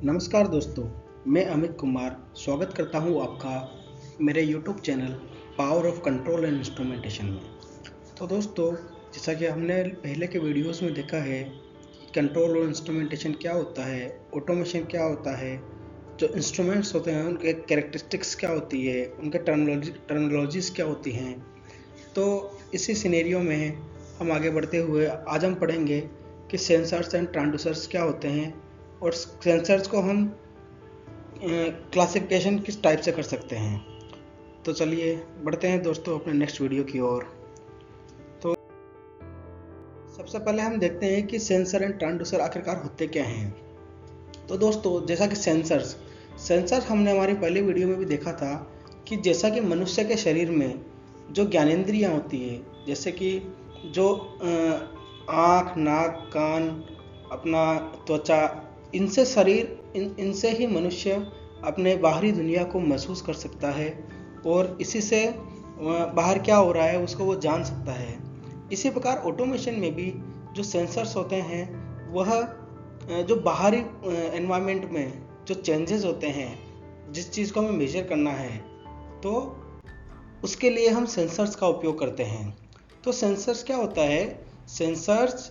नमस्कार दोस्तों, मैं अमित कुमार स्वागत करता हूं आपका मेरे YouTube channel power of control and instrumentation में। तो दोस्तों, जैसा कि हमने पहले के वीडियोस में देखा है कि कंट्रोल और इंस्ट्रूमेंटेशन क्या होता है, ऑटोमेशन क्या होता है, जो इंस्ट्रूमेंट्स होते हैं उनके कैरेक्टरिस्टिक्स क्या होती है, उनके टर्मिनोलॉजीज क्या होती हैं। तो इसी सिनेरियो में हम आगे बढ़ते हुए आज हम पढ़ेंगे कि सेंसर्स एंड ट्रांसड्यूसर्स क्या होते हैं और सेंसर्स को हम क्लासिफिकेशन किस टाइप से कर सकते हैं। तो चलिए बढ़ते हैं दोस्तों अपने नेक्स्ट वीडियो की ओर। तो सबसे पहले हम देखते हैं कि सेंसर एंड ट्रांसड्यूसर आखिरकार होते क्या हैं। तो दोस्तों, जैसा कि सेंसर्स हमने हमारी पहली वीडियो में भी देखा था कि जैसा कि मनुष्य के शरीर में जो ज्ञानेंद्रियाँ होती है, जैसे कि जो आँख, नाक, कान, अपना त्वचा, इनसे इनसे ही मनुष्य अपने बाहरी दुनिया को महसूस कर सकता है और इसी से बाहर क्या हो रहा है उसको वो जान सकता है। इसी प्रकार ऑटोमेशन में भी जो सेंसर्स होते हैं वह जो बाहरी एनवायरनमेंट में जो चेंजेस होते हैं, जिस चीज़ को हमें मेजर करना है, तो उसके लिए हम सेंसर्स का उपयोग करते हैं। तो सेंसर्स क्या होता है? सेंसर्स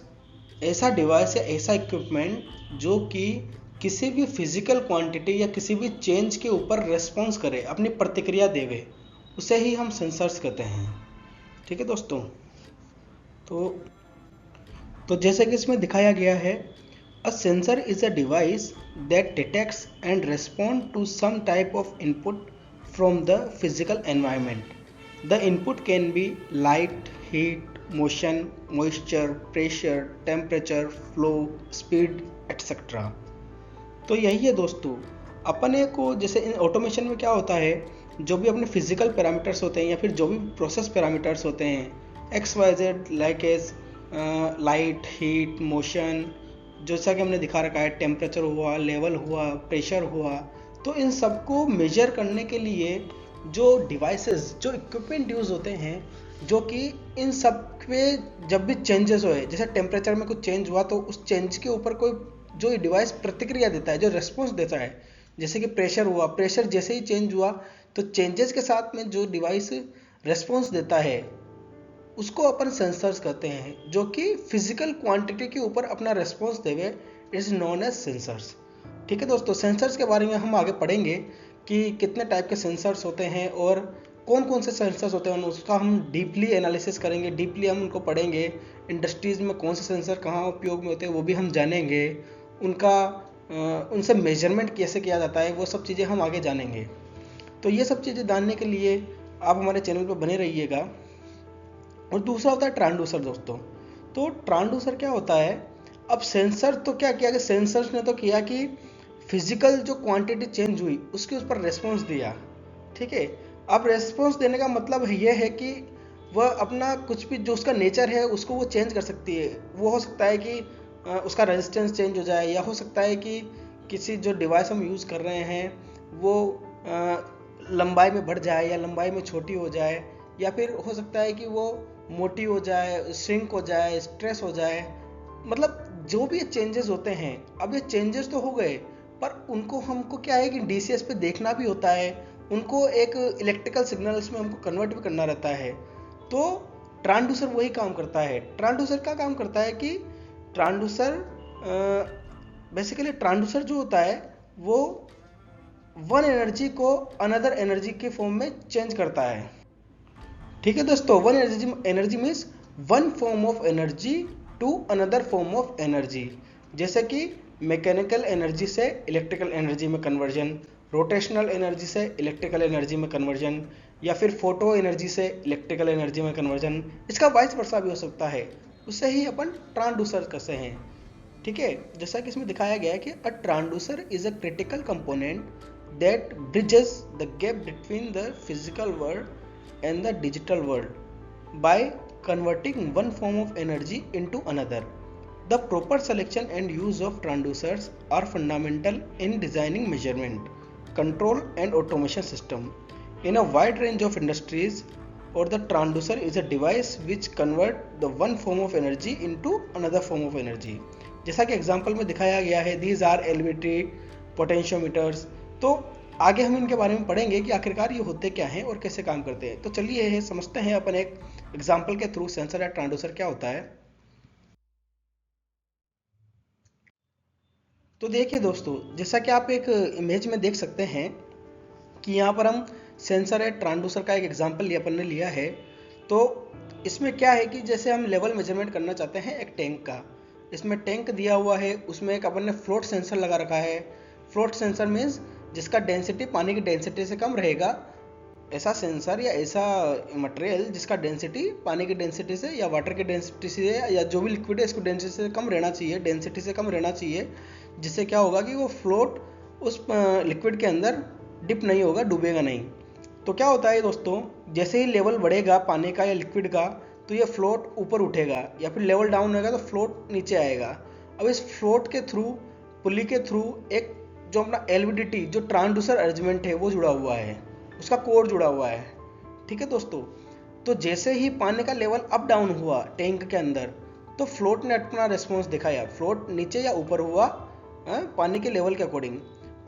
ऐसा डिवाइस या ऐसा इक्विपमेंट जो कि किसी भी फिजिकल क्वांटिटी या किसी भी चेंज के ऊपर रेस्पॉन्स करे, अपनी प्रतिक्रिया देवे, उसे ही हम सेंसर्स कहते हैं। ठीक है दोस्तों, तो जैसे कि इसमें दिखाया गया है, a sensor is a device that detects and respond to some type of input from the physical environment. The input can be light, heat, motion, moisture, pressure, temperature, flow, speed, etcetera. तो यही है दोस्तों, अपने को जैसे in automation में क्या होता है, जो भी अपने फिजिकल पैरामीटर्स होते हैं या फिर जो भी प्रोसेस पैरामीटर्स होते हैं, X Y Z, like as light, heat, motion, जैसा कि हमने दिखा रखा है, टेम्परेचर हुआ, लेवल हुआ, प्रेशर हुआ, तो इन सबको मेजर करने के लिए जो डिवाइसेस, जो इक्विपमेंट यूज़ होते हैं, जो कि इन सब पे जब भी चेंजेस होए, जैसे टेम्परेचर में कुछ चेंज हुआ तो उस चेंज के ऊपर कोई जो डिवाइस प्रतिक्रिया देता है, जो रेस्पॉन्स देता है, जैसे कि प्रेशर हुआ, प्रेशर जैसे ही चेंज हुआ तो चेंजेस के साथ में जो डिवाइस रेस्पॉन्स देता है उसको अपन सेंसर्स कहते हैं, जो कि फिजिकल क्वांटिटी के ऊपर अपना रेस्पॉन्स देवे, इज नोन एज सेंसर्स। ठीक है दोस्तों, सेंसर्स के बारे में हम आगे पढ़ेंगे कि कितने टाइप के सेंसर्स होते हैं और कौन कौन से सेंसर्स होते हैं, उसका हम डीपली एनालिसिस करेंगे, डीपली हम उनको पढ़ेंगे। इंडस्ट्रीज़ में कौन से सेंसर कहाँ उपयोग में होते हैं वो भी हम जानेंगे, उनका उनसे मेजरमेंट कैसे किया जाता है, वो सब चीज़ें हम आगे जानेंगे। तो ये सब चीज़ें जानने के लिए आप हमारे चैनल पर बने रहिएगा। और दूसरा होता है ट्रांसड्यूसर दोस्तों। तो ट्रांसड्यूसर क्या होता है? अब सेंसर तो क्या किया कि सेंसर्स ने तो किया कि फिजिकल जो क्वांटिटी चेंज हुई उसके उस पर रेस्पॉन्स दिया। ठीक है, अब रेस्पॉन्स देने का मतलब ये है कि वह अपना कुछ भी जो उसका नेचर है उसको वो चेंज कर सकती है। वो हो सकता है कि उसका रेजिस्टेंस चेंज हो जाए, या हो सकता है कि किसी जो डिवाइस हम यूज़ कर रहे हैं वो लंबाई में बढ़ जाए या लंबाई में छोटी हो जाए, या फिर हो सकता है कि वो मोटी हो जाए, श्रिंक हो जाए, स्ट्रेस हो जाए। मतलब जो भी चेंजेस होते हैं, अब ये चेंजेस तो हो गए, पर उनको हमको क्या है कि डीसीएस पे देखना भी होता है, उनको एक इलेक्ट्रिकल सिग्नल्स में हमको कन्वर्ट भी करना रहता है। तो ट्रांसड्यूसर वही काम करता है। ट्रांसड्यूसर क्या काम करता है कि ट्रांसड्यूसर बेसिकली ट्रांसड्यूसर जो होता है वो वन एनर्जी को अनदर एनर्जी के फॉर्म में चेंज करता है। ठीक है दोस्तों, one energy means one form of energy to another form of energy. जैसे कि मैकेनिकल एनर्जी से इलेक्ट्रिकल एनर्जी में कन्वर्जन, रोटेशनल एनर्जी से इलेक्ट्रिकल एनर्जी में कन्वर्जन, या फिर फोटो एनर्जी से इलेक्ट्रिकल एनर्जी में कन्वर्जन। इसका वाइस वर्सा भी हो सकता है, उससे ही अपन ट्रांसड्यूसर कहते हैं। ठीक है, जैसा कि इसमें दिखाया गया है कि a transducer is a critical component that bridges the gap between the physical world and the digital world by converting one form of energy into another. The proper selection and use of transducers are fundamental in designing measurement, control and automation system in a wide range of industries. Or the transducer is a device which convert the one form of energy into another form of energy. जैसा कि example में दिखाया गया है, these are LVT, पोटेंशियोमीटर्स। तो आगे हम इनके बारे में पढ़ेंगे कि आखिरकार ये होते क्या हैं और कैसे काम करते हैं। तो चलिए ये समझते हैं अपन एक एग्जाम्पल के थ्रू सेंसर या ट्रांसड्यूसर क्या होता है। तो देखिए दोस्तों, जैसा कि आप एक इमेज में देख सकते हैं कि यहाँ पर हम सेंसर है ट्रांसड्यूसर का एक एग्जाम्पल अपन ने लिया है। तो इसमें क्या है कि जैसे हम लेवल मेजरमेंट करना चाहते हैं एक टैंक का, इसमें टैंक दिया हुआ है, उसमें एक अपन ने फ्लोट सेंसर लगा रखा है। फ्लोट सेंसर मीन्स जिसका डेंसिटी पानी की डेंसिटी से कम रहेगा, ऐसा सेंसर या ऐसा मटेरियल जिसका डेंसिटी पानी की डेंसिटी से या वाटर की डेंसिटी से या जो भी लिक्विड है इसको डेंसिटी से कम रहना चाहिए, डेंसिटी से कम रहना चाहिए, जिससे क्या होगा कि वो फ्लोट उस लिक्विड के अंदर डिप नहीं होगा, डूबेगा नहीं। तो क्या होता है दोस्तों, जैसे ही लेवल बढ़ेगा पानी का या लिक्विड का तो ये फ्लोट ऊपर उठेगा, या फिर लेवल डाउन होगा तो फ्लोट नीचे आएगा। अब इस फ्लोट के थ्रू, पुली के थ्रू एक जो अपना एलवीडीटी जो ट्रांसड्यूसर अरेंजमेंट है वो जुड़ा हुआ है, उसका कोर जुड़ा हुआ है। ठीक है दोस्तों, तो जैसे ही पानी का लेवल अप डाउन हुआ टैंक के अंदर तो फ्लोट ने अपना रिस्पॉन्स दिखाया, फ्लोट नीचे या ऊपर हुआ पानी के लेवल के अकॉर्डिंग।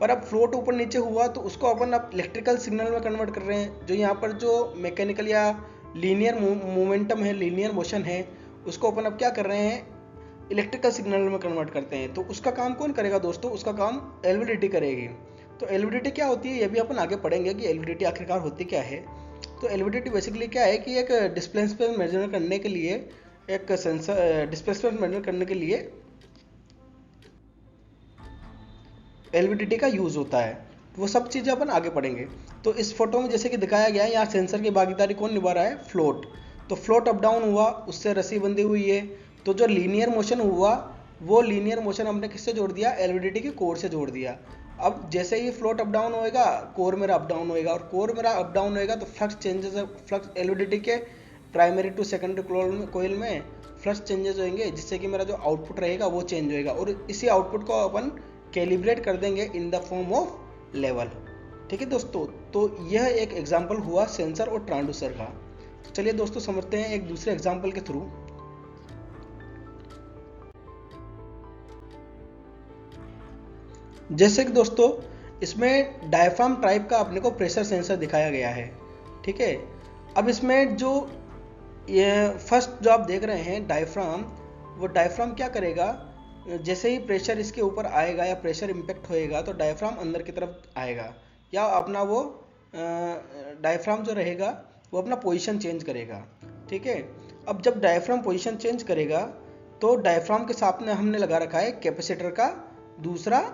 पर अब फ्लोट ऊपर नीचे हुआ तो उसको अपन अब इलेक्ट्रिकल सिग्नल में कन्वर्ट कर रहे हैं। जो यहाँ पर जो मैकेनिकल या लीनियर मोमेंटम है, लीनियर मोशन है, उसको अपन अब क्या कर रहे हैं, इलेक्ट्रिकल सिग्नल में कन्वर्ट करते हैं। तो उसका काम कौन करेगा दोस्तों, उसका काम एलवीडीटी करेगी। तो एलवीडीटी क्या होती है ये भी अपन आगे पढ़ेंगे कि एलवीडीटी आखिरकार होती क्या है। तो एलवीडीटी बेसिकली क्या है कि एक डिस्प्लेसमेंट मेजर करने के लिए, एक सेंसर डिस्प्लेसमेंट मेजर करने के लिए एलवीडीटी का यूज़ होता है। वो सब चीज़ें अपन आगे पढ़ेंगे। तो इस फोटो में जैसे कि दिखाया गया है, यहाँ सेंसर की भागीदारी कौन निभा रहा है, फ्लोट। तो फ्लोट अप डाउन हुआ, उससे रस्सी बंधी हुई है। तो जो लीनियर मोशन हुआ वो लीनियर मोशन हमने किससे जोड़ दिया, एलवीडीटी के कोर से जोड़ दिया। अब जैसे ही फ्लोट अप डाउन होएगा कोर मेरा अप डाउन होएगा, और कोर मेरा अप डाउन होएगा तो फ्लक्स चेंजेस, फ्लक्स एलवीडीटी के प्राइमरी टू सेकेंडरी कोइल में फ्लक्स चेंजेस होंगे, जिससे कि मेरा जो आउटपुट रहेगा वो चेंज होएगा, और इसी आउटपुट को अपन कैलिब्रेट कर देंगे in the form of level. ठीक है दोस्तों, तो यह एक एग्जांपल हुआ सेंसर और ट्रांसड्यूसर का। तो चलिए दोस्तों समझते हैं एक दूसरे एग्जांपल के थ्रू। जैसे कि दोस्तों इसमें डायफ्राम टाइप का अपने को प्रेशर सेंसर दिखाया गया है। ठीक है, अब इसमें जो ये फर्स्ट जो आप देख रहे हैं डायफ्राम, वो डायफ्राम क्या करेगा, जैसे ही प्रेशर इसके ऊपर आएगा या प्रेशर इम्पैक्ट होएगा तो डायफ्राम अंदर की तरफ आएगा, या अपना वो डायफ्राम जो रहेगा वो अपना पोजीशन चेंज करेगा। ठीक है, अब जब डायफ्राम पोजीशन चेंज करेगा तो डायफ्राम के साथ में हमने लगा रखा है कैपेसिटर का दूसरा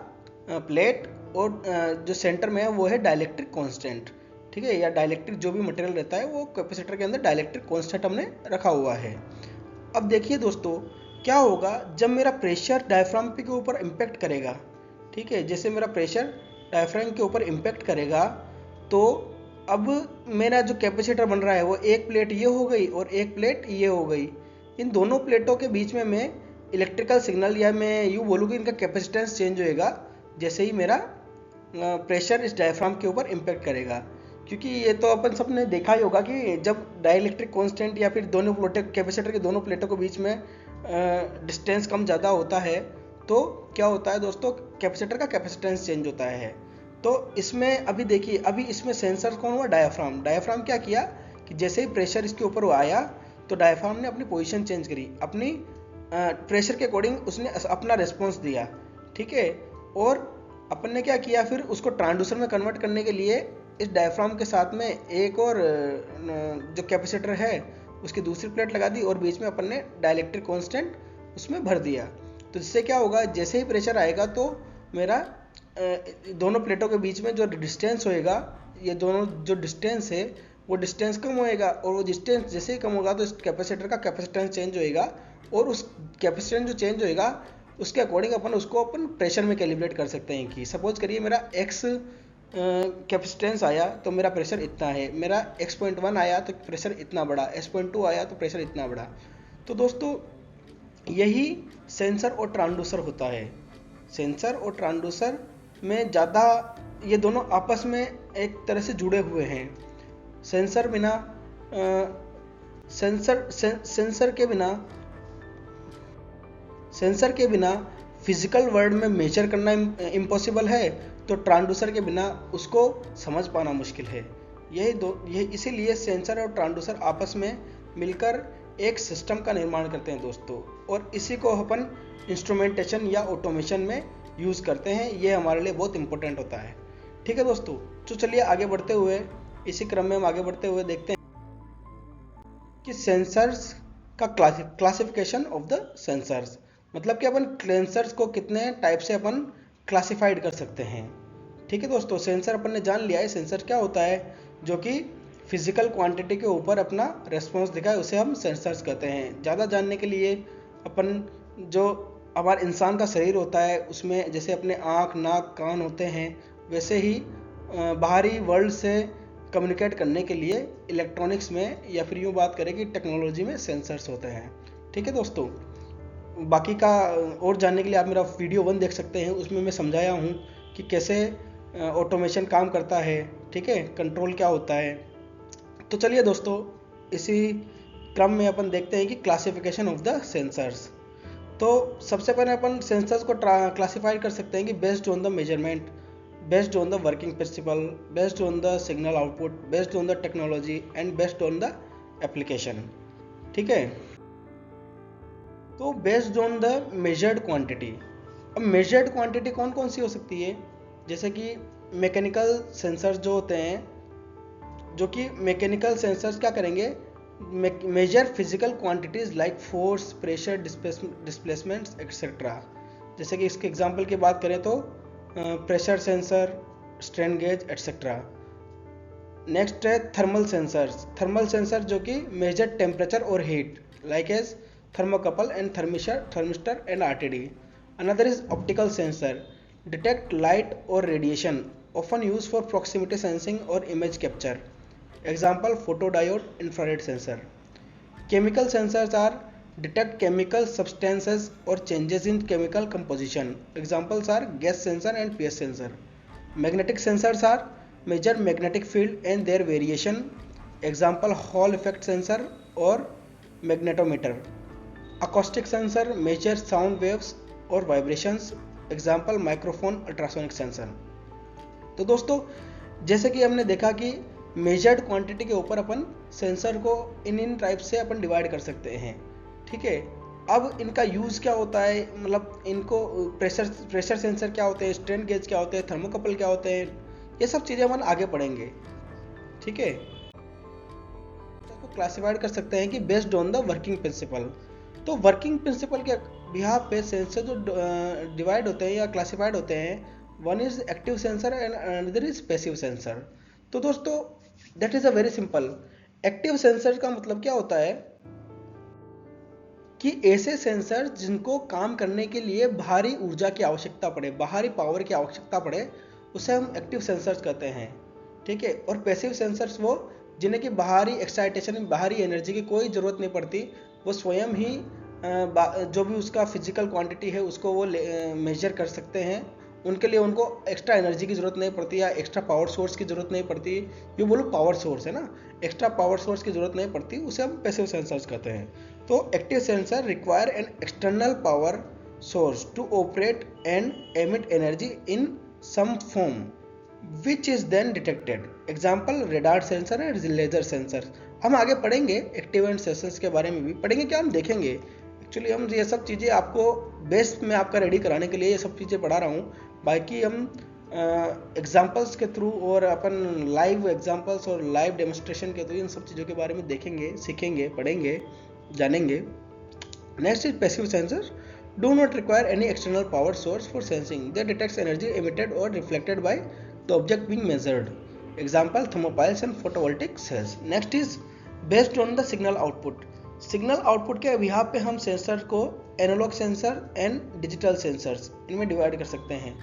प्लेट, और जो सेंटर में है वो है डाइलेक्ट्रिक कांस्टेंट। ठीक है, या डाइलेक्ट्रिक जो भी मटेरियल रहता है वो कैपेसिटर के अंदर डाइलेक्ट्रिक कांस्टेंट हमने रखा हुआ है। अब देखिए दोस्तों क्या होगा जब मेरा प्रेशर डायफ्राम के ऊपर इम्पैक्ट करेगा। ठीक है, जैसे मेरा प्रेशर डायफ्राम के ऊपर इम्पैक्ट करेगा तो अब मेरा जो कैपेसिटर बन रहा है वो एक प्लेट ये हो गई और एक प्लेट ये हो गई। इन दोनों प्लेटों के बीच में मैं इलेक्ट्रिकल सिग्नल, या मैं यूँ बोलूँ कि इनका कैपेसिटेंस चेंज होएगा जैसे ही मेरा प्रेशर इस डायफ्राम के ऊपर इम्पैक्ट करेगा। क्योंकि ये तो अपन सब ने देखा ही होगा कि जब डाइलेक्ट्रिक कांस्टेंट या फिर दोनों प्लेटों, कैपेसिटर के दोनों प्लेटों के बीच में डिस्टेंस कम ज़्यादा होता है तो क्या होता है दोस्तों, कैपेसिटर का कैपेसिटेंस चेंज होता है। तो इसमें अभी देखिए, अभी इसमें सेंसर कौन हुआ, डायफ्राम। डायफ्राम क्या किया कि जैसे ही प्रेशर इसके ऊपर आया तो डायफ्राम ने अपनी पोजीशन चेंज करी, अपनी प्रेशर के अकॉर्डिंग उसने अपना रिस्पॉन्स दिया। ठीक है, और अपन ने क्या किया फिर उसको ट्रांसड्यूसर में कन्वर्ट करने के लिए इस डायफ्राम के साथ में एक और जो कैपेसिटर है उसकी दूसरी प्लेट लगा दी, और बीच में अपन ने डाइलेक्ट्रिक कांस्टेंट उसमें भर दिया। तो जिससे क्या होगा, जैसे ही प्रेशर आएगा तो मेरा दोनों प्लेटों के बीच में जो डिस्टेंस होएगा, ये दोनों जो डिस्टेंस है वो डिस्टेंस कम होएगा, और वो डिस्टेंस जैसे ही कम होगा तो इस कैपेसिटर का कैपेसिटेंस चेंज होएगा, और उस कैपेसिटेंस जो चेंज होएगा उसके अकॉर्डिंग अपन प्रेशर में कैलिब्रेट कर सकते हैं। कि सपोज करिए मेरा एक्स कैपेसिटेंस आया तो मेरा प्रेशर इतना है, मेरा x.1 आया तो प्रेशर इतना बड़ा, x.2 आया तो प्रेशर इतना बड़ा। तो दोस्तों यही सेंसर और ट्रांसड्यूसर होता है। सेंसर और ट्रांसड्यूसर में ज़्यादा ये दोनों आपस में एक तरह से जुड़े हुए हैं। सेंसर बिना सेंसर के बिना फिजिकल वर्ल्ड में मेजर करना इम्पॉसिबल है, तो ट्रांसड्यूसर के बिना उसको समझ पाना मुश्किल है। यही इसीलिए सेंसर और ट्रांसड्यूसर आपस में मिलकर एक सिस्टम का निर्माण करते हैं दोस्तों, और इसी को अपन इंस्ट्रूमेंटेशन या ऑटोमेशन में यूज़ करते हैं। ये हमारे लिए बहुत इंपॉर्टेंट होता है। ठीक है दोस्तों, तो चलिए आगे बढ़ते हुए, इसी क्रम में हम आगे बढ़ते हुए देखते हैं कि सेंसर्स का क्लासिफिकेशन ऑफ द सेंसर्स, मतलब कि अपन सेंसर्स को कितने टाइप से अपन क्लासिफाइड कर सकते हैं। ठीक है दोस्तों, सेंसर अपन ने जान लिया है सेंसर क्या होता है, जो कि फिजिकल क्वांटिटी के ऊपर अपना रेस्पॉन्स दिखाए, उसे हम सेंसर्स कहते हैं। ज़्यादा जानने के लिए अपन जो हमारे इंसान का शरीर होता है उसमें जैसे अपने आँख, नाक, कान होते हैं, वैसे ही बाहरी वर्ल्ड से कम्युनिकेट करने के लिए इलेक्ट्रॉनिक्स में या फिर यूँ बात करें कि टेक्नोलॉजी में सेंसर्स होते हैं। ठीक है दोस्तों, बाकी का और जानने के लिए आप मेरा वीडियो 1 देख सकते हैं, उसमें मैं समझाया हूँ कि कैसे ऑटोमेशन काम करता है। ठीक है, कंट्रोल क्या होता है। तो चलिए दोस्तों, इसी क्रम में अपन देखते हैं कि क्लासिफिकेशन ऑफ द सेंसर्स। तो सबसे पहले अपन सेंसर्स को क्लासिफाई कर सकते हैं कि based on the measurement, based on the working principle, based on the signal output, based on the technology and based on the application। ठीक है, तो based on the measured quantity। अब measured quantity कौन कौन सी हो सकती है, जैसे कि मैकेनिकल सेंसर्स जो होते हैं, जो कि मैकेनिकल सेंसर्स क्या करेंगे, measure physical quantities like force, pressure, displacements etcetera. जैसे कि इसके एग्जांपल की बात करें तो pressure sensor, strain gauge etcetera. Next है थर्मल सेंसर्स। थर्मल सेंसर जो कि मेजर टेम्परेचर और heat like as thermocouple and thermistor and RTD. Another is optical sensor, detect light और radiation, often use for proximity sensing और image capture. Example photodiode, infrared sensor. Chemical sensors are detect chemical substances or changes in chemical composition. Examples are gas sensor and pH sensor. Magnetic sensors are measure magnetic field and their variation. Example Hall effect sensor or magnetometer. Acoustic sensor measure sound waves or vibrations. Example microphone, ultrasonic sensor. तो दोस्तों, जैसे कि हमने देखा कि measured quantity के ऊपर अपन sensor को इन टाइप से अपन डिवाइड कर सकते हैं। ठीक है, अब इनका यूज़ क्या होता है, मतलब इनको प्रेशर सेंसर क्या होते हैं, स्ट्रेन गेज क्या होते हैं, थर्मोकपल क्या होते हैं, ये सब चीज़ें अपन आगे पढ़ेंगे। ठीक है, इसको क्लासिफाइड कर सकते हैं कि based on the working principle. तो वर्किंग प्रिंसिपल के बिहाफ पे सेंसर जो डिवाइड होते हैं या क्लासिफाइड होते हैं, one is active sensor and another is passive sensor. तो दोस्तों that is a very simple. Active sensor का मतलब क्या होता है कि ऐसे सेंसर जिनको काम करने के लिए बाहरी ऊर्जा की आवश्यकता पड़े, बाहरी पावर की आवश्यकता पड़े, उसे हम एक्टिव सेंसर्स कहते हैं। ठीक है, और पैसिव सेंसर्स वो जिन्हें कि बाहरी एक्साइटेशन, बाहरी एनर्जी की कोई ज़रूरत नहीं पड़ती, वो स्वयं ही जो भी उसका फिजिकल क्वांटिटी है उसको वो मेजर कर सकते हैं। उनके लिए उनको एक्स्ट्रा एनर्जी की ज़रूरत नहीं पड़ती या एक्स्ट्रा पावर सोर्स की ज़रूरत नहीं पड़ती। ये बोलो पावर सोर्स है ना, एक्स्ट्रा पावर सोर्स की ज़रूरत नहीं पड़ती, उसे हम पैसिव सेंसर्स कहते हैं। तो active sensor require an external power source to operate and emit energy in some form which is then detected. Example radar sensor and laser sensor. हम आगे पढ़ेंगे एक्टिव एंड सेंसर्स के बारे में भी पढ़ेंगे, क्या हम देखेंगे। एक्चुअली हम ये सब चीज़ें आपको बेस में आपका रेडी कराने के लिए ये सब चीज़ें पढ़ा रहा हूँ। बाकी हम एग्जाम्पल्स के थ्रू और अपन लाइव एग्जाम्पल्स और लाइव डेमोन्स्ट्रेशन के थ्रू इन सब चीज़ों के बारे में देखेंगे, सीखेंगे, पढ़ेंगे, जानेंगे। Next is passive sensor do not require any external power source for sensing, they detects energy emitted और reflected by the object being measured. Example thermopiles and photovoltaic cells. Next is based on the signal output. Signal output के behalf पे हम sensor को analog sensor and digital sensors इनमें divide कर सकते हैं।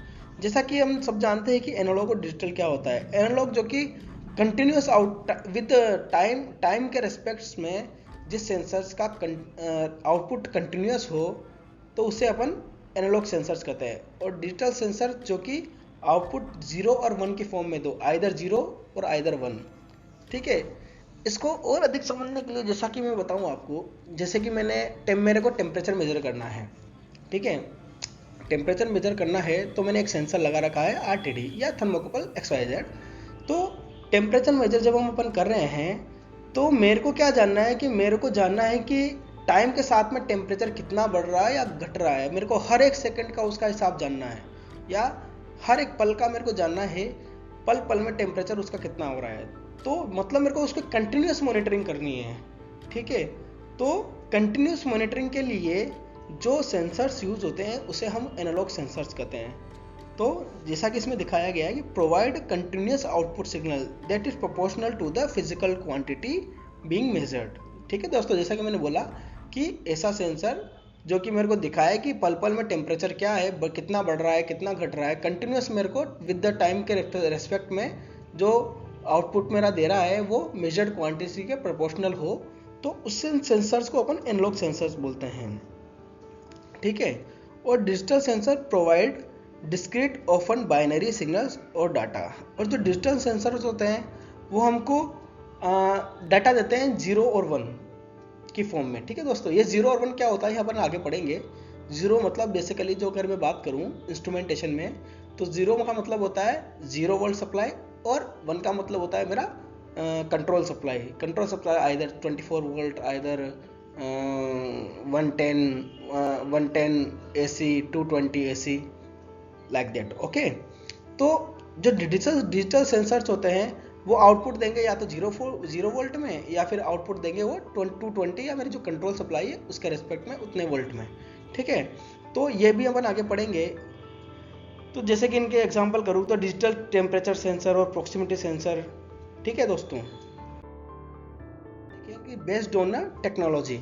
जैसा कि हम सब जानते हैं कि एनालॉग और डिजिटल क्या होता है। एनालॉग जो कि कंटिन्यूस विद टाइम के रेस्पेक्ट्स में जिस सेंसर्स का आउटपुट कंटिन्यूस हो तो उसे अपन एनालॉग सेंसर्स कहते हैं। और डिजिटल सेंसर जो कि आउटपुट 0 और 1 की फॉर्म में दो, आइदर 0 और आइदर 1। ठीक है, इसको और अधिक समझने के लिए जैसा कि मैं बताऊं आपको, जैसे कि मेरे को टेम्परेचर मेजर करना है। ठीक है, टेम्परेचर मेजर करना है तो मैंने एक सेंसर लगा रखा है RTD या थर्मोकपल XYZ। तो टेम्परेचर मेजर जब हम अपन कर रहे हैं तो मेरे को क्या जानना है कि मेरे को जानना है कि टाइम के साथ में टेम्परेचर कितना बढ़ रहा है या घट रहा है। मेरे को हर एक सेकंड का उसका हिसाब जानना है, या हर एक पल का मेरे को जानना है, पल पल में टेम्परेचर उसका कितना हो रहा है। तो मतलब मेरे को उसकी कंटिन्यूस मॉनिटरिंग करनी है, ठीक है। तो कंटिन्यूस मॉनिटरिंग के लिए जो सेंसर्स यूज होते हैं उसे हम एनालॉग सेंसर्स कहते हैं। तो जैसा कि इसमें दिखाया गया है कि provide continuous output signal that is proportional to the physical quantity being measured. ठीक है दोस्तों, जैसा कि मैंने बोला कि ऐसा सेंसर जो कि मेरे को दिखाए कि पल पल में टेम्परेचर क्या है, कितना बढ़ रहा है, कितना घट रहा है, कंटिन्यूस मेरे को विद द टाइम के रेस्पेक्ट में जो आउटपुट मेरा दे रहा है वो मेजर्ड क्वांटिटी के प्रोपोर्शनल हो, तो उस सेंसर्स को अपन एनालॉग सेंसर्स बोलते हैं। ठीक है। और digital sensor provide discrete often binary signals और डाटा। और जो डिजिटल सेंसर्स होते हैं वो हमको डाटा देते हैं 0 और 1 की फॉर्म में। ठीक है दोस्तों, ये 0 और 1 क्या होता है ये अपन आगे पढ़ेंगे। 0 मतलब बेसिकली जो अगर मैं बात करूं इंस्ट्रूमेंटेशन में, तो 0 का मतलब होता है 0 वोल्ट सप्लाई, और 1 का मतलब होता है मेरा control supply. Control supply either 24 volt, either 110 AC, 220 AC, like that. Okay. तो जो डिजिटल सेंसर्स होते हैं वो आउटपुट देंगे या तो 0 वोल्ट में, या फिर आउटपुट देंगे वो 220 या मेरी जो कंट्रोल सप्लाई है उसके रेस्पेक्ट में उतने वोल्ट में। ठीक है। तो ये भी अपन आगे पढ़ेंगे। तो जैसे कि इनके एग्जांपल करूँ तो डिजिटल टेम्परेचर सेंसर और प्रॉक्सिमिटी सेंसर। ठीक है दोस्तों, बेस्ड ऑन ना टेक्नोलॉजी।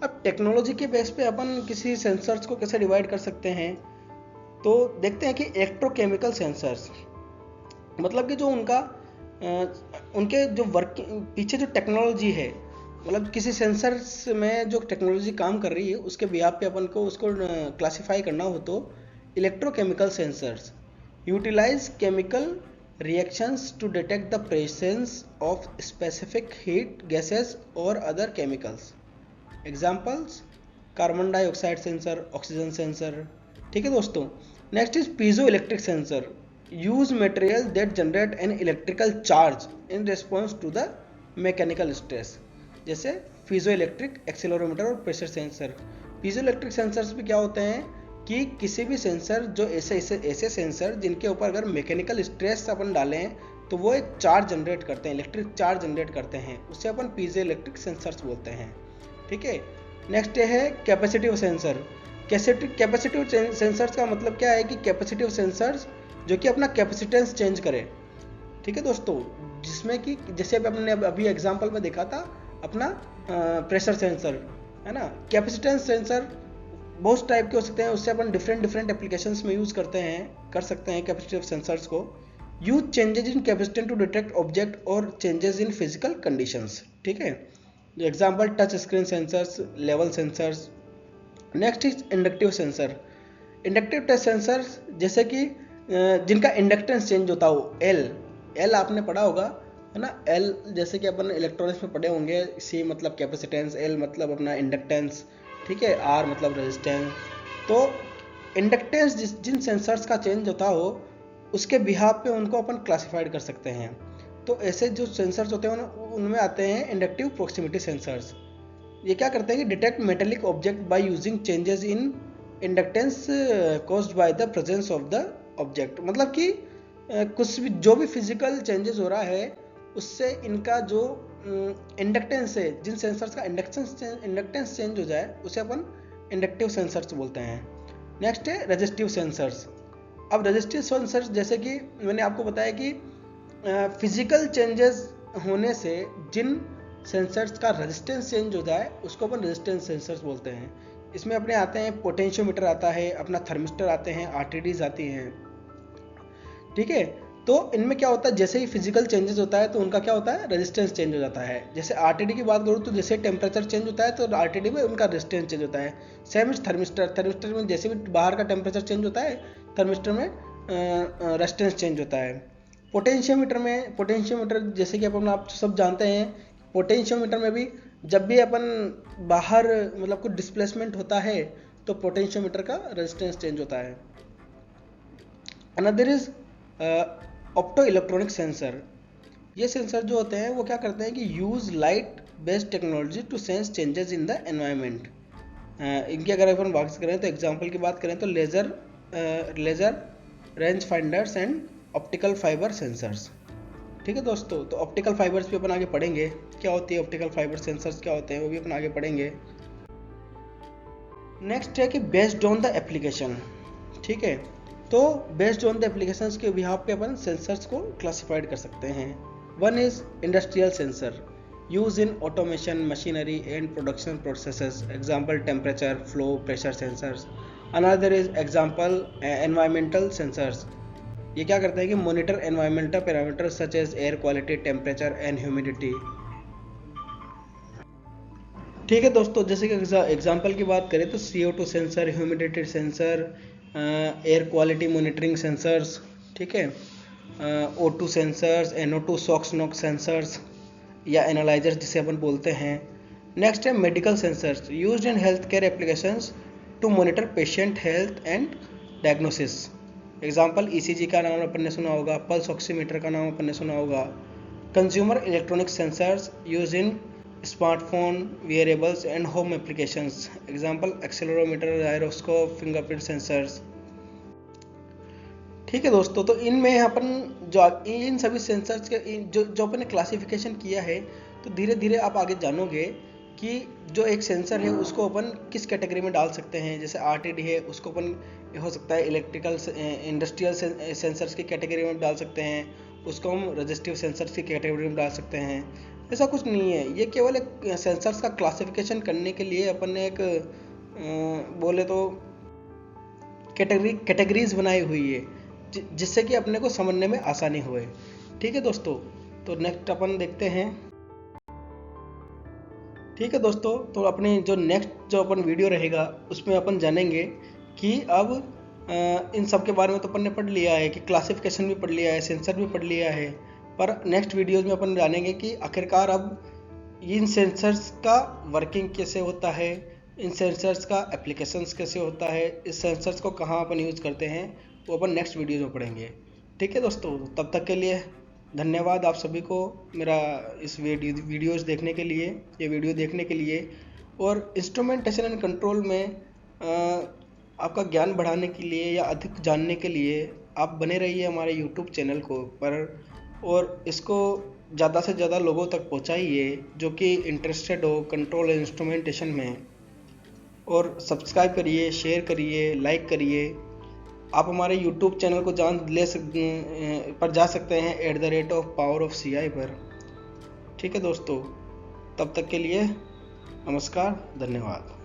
अब टेक्नोलॉजी के बेस पे अपन किसी सेंसर्स को कैसे डिवाइड कर सकते हैं, तो देखते हैं कि इलेक्ट्रोकेमिकल सेंसर्स मतलब कि जो उनके जो वर्क पीछे जो टेक्नोलॉजी है, मतलब किसी सेंसर्स में जो टेक्नोलॉजी काम कर रही है उसके बिहाफ पे अपन को उसको क्लासिफाई करना हो तो electrochemical sensors utilize chemical reactions to detect the presence of specific heat gases और other chemicals. Examples carbon dioxide sensor, oxygen sensor. ठीक है दोस्तों। Next is piezo electric sensor, use material that generate an electrical charge in response to the mechanical stress, जैसे piezo electric accelerometer और pressure sensor. Piezo electric sensors भी क्या होते हैं कि किसी भी सेंसर जो ऐसे सेंसर जिनके ऊपर अगर मैकेनिकल स्ट्रेस अपन डालें तो वो एक चार्ज जनरेट करते हैं, इलेक्ट्रिक चार्ज जनरेट करते हैं, उससे अपन पीजो इलेक्ट्रिक सेंसर्स बोलते हैं। ठीक है। नेक्स्ट है कैपेसिटिव सेंसर। कैपेसिटिव सेंसर्स का मतलब क्या है कि कैपेसिटिव सेंसर्स जो कि अपना कैपेसिटेंस चेंज करे। ठीक है दोस्तों, जिसमें कि जैसे हमने अभी एग्जांपल में देखा था अपना प्रेशर सेंसर, है ना। कैपेसिटेंस सेंसर बहुत टाइप के हो सकते हैं, उससे अपन डिफरेंट एप्लीकेशंस में यूज कर सकते हैं कैपेसिटिव सेंसर्स को। Use changes in capacitance to detect object और चेंजेस इन फिजिकल कंडीशंस। ठीक है। Example touch screen sensors, level sensors. Next is inductive sensor. Inductive touch sensor जैसे कि जिनका इंडक्टेंस चेंज होता हो, एल आपने पढ़ा होगा, है ना। एल जैसे कि अपन इलेक्ट्रॉनिक्स में पढ़े होंगे, सी मतलब कैपेसिटेंस, एल मतलब अपना इंडक्टेंस, ठीक है, आर मतलब रेजिस्टेंस। तो इंडक्टेंस जिन सेंसर्स का चेंज होता हो उसके बिहाफ पे उनको अपन क्लासिफाइड कर सकते हैं। तो ऐसे जो सेंसर्स होते हैं उनमें आते हैं इंडक्टिव प्रॉक्सिमिटी सेंसर्स। ये क्या करते हैं कि detect metallic object by using changes in inductance caused by the presence of the object. मतलब कि कुछ भी जो भी फिजिकल चेंजेस हो रहा है उससे इनका जो इंडक्टेंस है, जिन सेंसर्स का इंडक्टेंस चेंज हो जाए उसे अपन इंडक्टिव सेंसर्स बोलते हैं। नेक्स्ट है रेजिस्टिव सेंसर्स। अब रेजिस्टिव सेंसर्स जैसे कि मैंने आपको बताया कि फिजिकल चेंजेस होने से जिन सेंसर्स का रेजिस्टेंस चेंज हो जाए उसको अपन रेजिस्टेंस सेंसर्स बोलते हैं। इसमें अपने आते हैं पोटेंशियोमीटर आता है, अपना थर्मिस्टर आते हैं, आरटीडीज आती हैं। ठीक है। तो इनमें क्या होता है, जैसे ही फिजिकल चेंजेस होता है तो उनका क्या होता है, रेजिस्टेंस चेंज हो जाता है। जैसे आरटीडी की बात करूँ तो जैसे टेम्परेचर चेंज होता है तो आरटीडी में उनका रेजिस्टेंस चेंज होता है। सेम इज थर्मिस्टर में जैसे भी बाहर का टेम्परेचर चेंज होता है थर्मिस्टर में रेजिस्टेंस चेंज होता है। पोटेंशियोमीटर जैसे कि अपन आप सब जानते हैं, पोटेंशियोमीटर में भी जब भी अपन बाहर मतलब कुछ डिस्प्लेसमेंट होता है तो पोटेंशियोमीटर का रेजिस्टेंस चेंज होता है। Another is opto electronic sensor. ये सेंसर जो होते हैं वो क्या करते हैं कि use light based technology to sense changes in the environment. इनकी अगर अपन बात करें तो एग्जांपल की बात करें तो laser range finders and optical fibre sensors. ठीक है दोस्तों, तो ऑप्टिकल फाइबर्स भी अपन आगे पढ़ेंगे, क्या होती है ऑप्टिकल फाइबर सेंसर्स, क्या होते हैं वो भी अपन आगे पढ़ेंगे। नेक्स्ट है कि बेस्ड ऑन द एप्लीकेशन। ठीक है, तो बेस्ड ऑन द एप्लीकेशंस के बिहाफ पे अपन सेंसर्स को क्लासिफाइड कर सकते हैं। One is industrial sensor use in automation machinery and production processes, example temperature flow pressure sensors. Another is example environmental sensors. ये क्या करते हैं कि monitor environmental parameter such as air quality temperature and humidity. ठीक है दोस्तों, जैसे कि एग्जांपल की बात करें तो CO2 sensor, humidity sensor, air quality monitoring sensors, ठीक है, O2 sensors, NO2 SOx NOx sensors या एनालाइजर्स जिसे अपन बोलते हैं। नेक्स्ट है medical sensors used in health care applications to monitor patient health and diagnosis. Example ECG का नाम अपन ने सुना होगा, पल्स ऑक्सीमीटर का नाम अपन ने सुना होगा। Consumer electronic sensors use in smartphone wearables and home applications, example accelerometer gyroscope fingerprint sensors. ठीक है दोस्तों, तो इनमें अपन जो इन सभी सेंसर्स के जो अपन ने क्लासिफिकेशन किया है, तो धीरे धीरे आप आगे जानोगे कि जो एक सेंसर है उसको अपन किस कैटेगरी में डाल सकते हैं। जैसे RTD है उसको अपन हो सकता है इलेक्ट्रिकल इंडस्ट्रियल सेंसर्स की कैटेगरी में डाल सकते हैं, उसको हम रजिस्टिव सेंसर्स की कैटेगरी में डाल सकते हैं। ऐसा कुछ नहीं है, ये केवल एक सेंसर्स का क्लासिफिकेशन करने के लिए अपन ने एक बोले तो कैटेगरीज बनाई हुई है जिससे कि अपने को समझने में आसानी होए। ठीक है दोस्तों, तो नेक्स्ट अपन देखते हैं। ठीक है दोस्तों, तो अपनी जो नेक्स्ट जो अपन वीडियो रहेगा उसमें अपन जानेंगे कि अब इन सब के बारे में तो अपन ने पढ़ लिया है कि क्लासिफिकेशन भी पढ़ लिया है, सेंसर भी पढ़ लिया है, पर नेक्स्ट वीडियोज में अपन जानेंगे कि आखिरकार अब इन सेंसर्स का वर्किंग कैसे होता है, इन सेंसर्स का एप्लीकेशंस कैसे होता है, इस सेंसर्स को कहाँ अपन यूज़ करते हैं, वो अपन नेक्स्ट वीडियोज में पढ़ेंगे। ठीक है दोस्तों, तब तक के लिए धन्यवाद आप सभी को मेरा इस वीडियोज़ देखने के लिए, ये वीडियो देखने के लिए। और इंस्ट्रूमेंटेशन एंड कंट्रोल में आपका ज्ञान बढ़ाने के लिए या अधिक जानने के लिए आप बने रहिए हमारे YouTube चैनल को पर, और इसको ज़्यादा से ज़्यादा लोगों तक पहुँचाइए जो कि इंटरेस्टेड हो कंट्रोल एंड इंस्ट्रूमेंटेशन में। और सब्सक्राइब करिए, शेयर करिए, लाइक करिए। आप हमारे YouTube चैनल को पर जा सकते हैं @powerofci पर। ठीक है दोस्तों, तब तक के लिए नमस्कार, धन्यवाद।